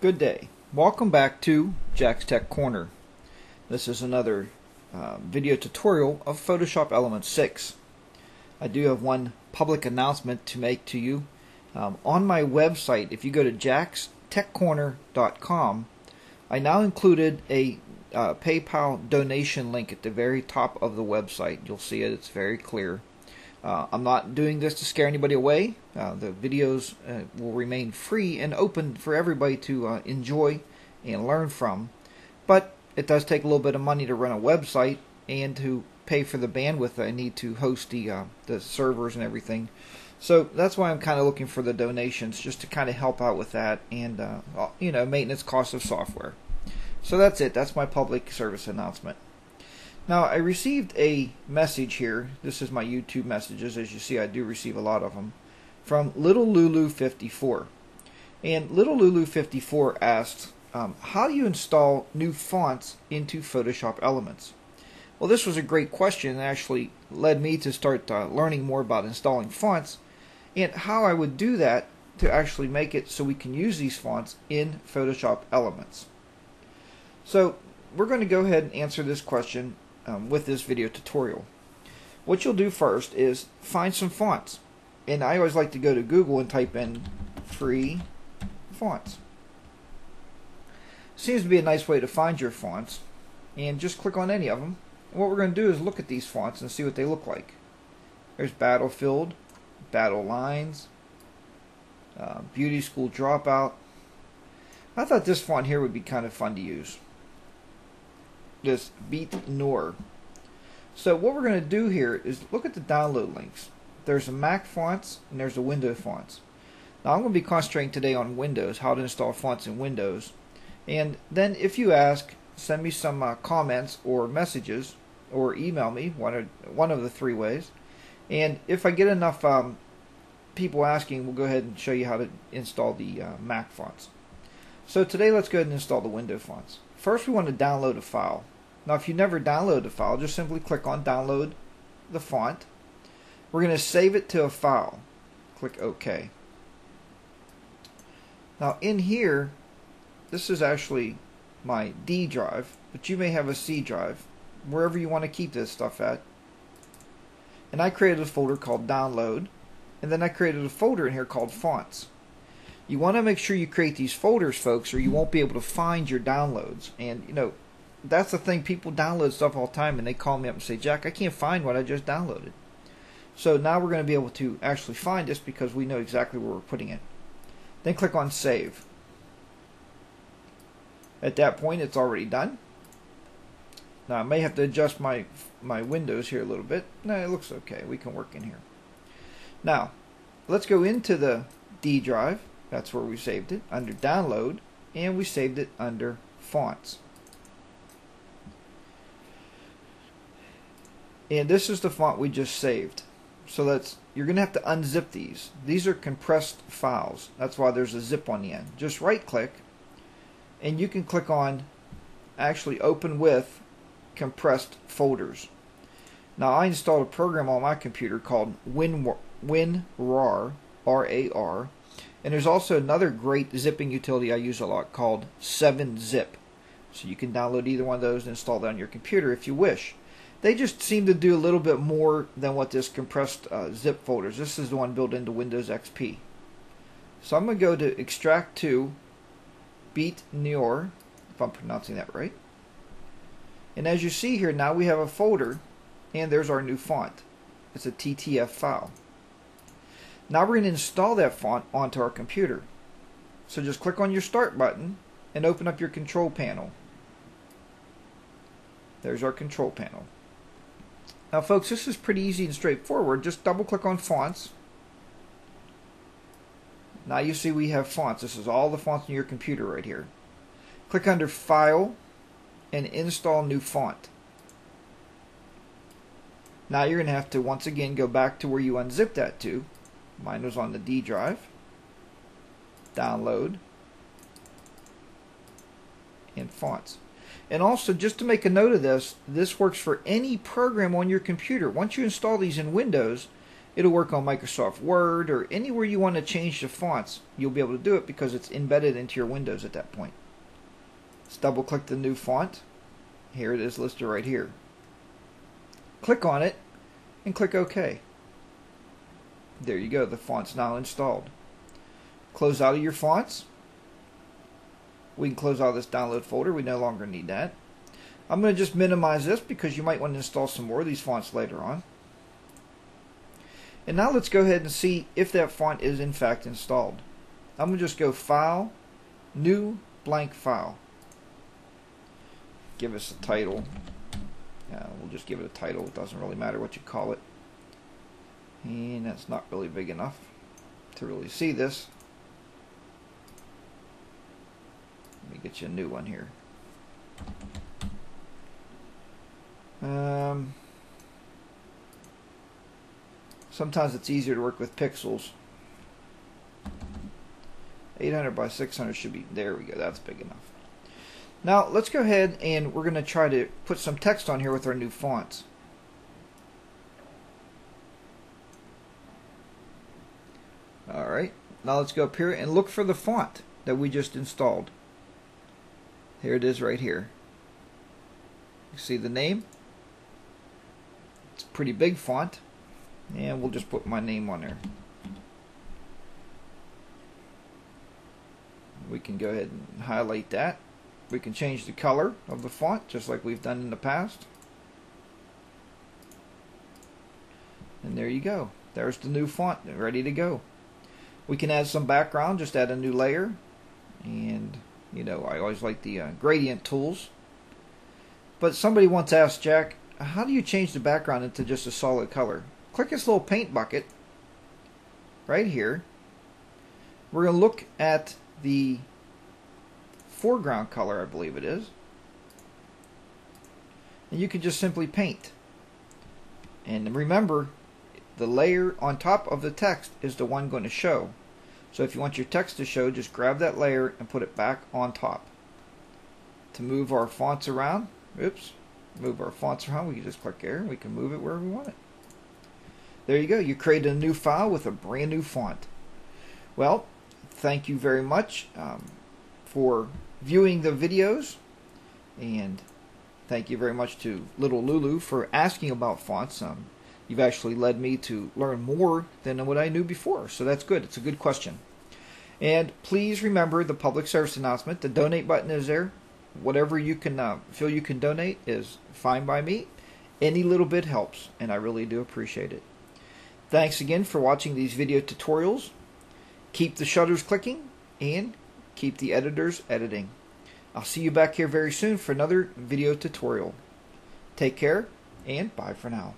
Good day. Welcome back to Jack's Tech Corner. This is another video tutorial of Photoshop Elements 6. I do have one public announcement to make to you. On my website, if you go to jackstechcorner.com, I now included a PayPal donation link at the very top of the website. You'll see it. It's very clear. I'm not doing this to scare anybody away. The videos will remain free and open for everybody to enjoy and learn from. But it does take a little bit of money to run a website and to pay for the bandwidth that I need to host the servers and everything. So that's why I'm kind of looking for the donations, just to kind of help out with that and maintenance costs of software. So that's it. That's my public service announcement. Now, I received a message here. This is my YouTube messages. As you see, I do receive a lot of them. From Little Lulu 54. And Little Lulu 54 asked, how do you install new fonts into Photoshop Elements? Well, this was a great question and actually led me to start learning more about installing fonts and how I would do that to actually make it so we can use these fonts in Photoshop Elements. So we're going to go ahead and answer this question with this video tutorial. What you'll do first is find some fonts, and I always like to go to Google and type in free fonts. Seems to be a nice way to find your fonts, and just click on any of them. And what we're going to do is look at these fonts and see what they look like. There's Battlefield, Battle Lines, Beauty School Dropout. I thought this font here would be kind of fun to use. This Beat Noir. So what we're going to do here is look at the download links. There's a Mac fonts and there's a Windows fonts. Now I'm going to be concentrating today on Windows, how to install fonts in Windows. And then if you ask, send me some comments or messages or email me, one of the three ways. And if I get enough people asking, we'll go ahead and show you how to install the Mac fonts. So today let's go ahead and install the Windows fonts. First we want to download a file. Now if you never download a file, just simply click on download the font. We're going to save it to a file. Click OK. Now in here, this is actually my D drive, but you may have a C drive, wherever you want to keep this stuff at. And I created a folder called download, and then I created a folder in here called fonts. You want to make sure you create these folders, folks, or you won't be able to find your downloads. And that's the thing, people download stuff all the time and they call me up and say, Jack, I can't find what I just downloaded. So now we're going to be able to actually find this because we know exactly where we're putting it. Then click on save. At that point it's already done. Now I may have to adjust my windows here a little bit. No, it looks okay. We can work in here. Now let's go into the D drive. That's where we saved it, under download, and we saved it under fonts. And this is the font we just saved. So you're going to have to unzip these. These are compressed files. That's why there's a zip on the end. Just right click and you can click on actually open with compressed folders. Now I installed a program on my computer called WinRAR, R-A-R, and there's also another great zipping utility I use a lot called 7-Zip. So you can download either one of those and install that on your computer if you wish. They just seem to do a little bit more than what this compressed zip folders. This is the one built into Windows XP. So I'm going to go to Extract to Beat Noir, if I'm pronouncing that right. And as you see here, now we have a folder, and there's our new font. It's a TTF file. Now we're going to install that font onto our computer. So just click on your Start button and open up your control panel. There's our control panel. Now folks, this is pretty easy and straightforward. Just double click on fonts. Now you see we have fonts. This is all the fonts on your computer right here. Click under File and Install New Font. Now you're going to have to once again go back to where you unzipped that to. Mine was on the D drive. Download. And fonts. And also, just to make a note of this, this works for any program on your computer. Once you install these in Windows, It'll work on Microsoft Word or anywhere you want to change the fonts. You'll be able to do it because it's embedded into your Windows at that point. Let's double click the new font. Here it is listed right here. Click on it and click OK. There you go, the font's now installed. Close out of your fonts. We can close out of this download folder. We no longer need that. I'm going to just minimize this because you might want to install some more of these fonts later on. And now let's go ahead and see if that font is in fact installed. I'm going to just go File, New, Blank File. Give us a title. We'll just give it a title. It doesn't really matter what you call it. And that's not really big enough to really see this. Let me get you a new one here. Sometimes it's easier to work with pixels. 800 by 600 should be, there we go, that's big enough. Now let's go ahead and we're going to try to put some text on here with our new fonts. Alright, now let's go up here and look for the font that we just installed. Here it is right here. You see the name? It's a pretty big font. And we'll just put my name on there. We can go ahead and highlight that. We can change the color of the font just like we've done in the past. And there you go. There's the new font ready to go. We can add some background, just add a new layer. And you know, I always like the gradient tools. But somebody once asked, Jack, how do you change the background into just a solid color? Click this little paint bucket right here. We're going to look at the foreground color, I believe it is. And you can just simply paint. And remember, the layer on top of the text is the one going to show. So if you want your text to show, just grab that layer and put it back on top. To move our fonts around, we can just click there and we can move it wherever we want it. There you go. You created a new file with a brand new font. Well, thank you very much for viewing the videos, and thank you very much to Little Lulu for asking about fonts. You've actually led me to learn more than what I knew before, so that's good. It's a good question. And please remember the public service announcement. The donate button is there. Whatever you can feel you can donate is fine by me. Any little bit helps, and I really do appreciate it. Thanks again for watching these video tutorials. Keep the shutters clicking and keep the editors editing. I'll see you back here very soon for another video tutorial. Take care and bye for now.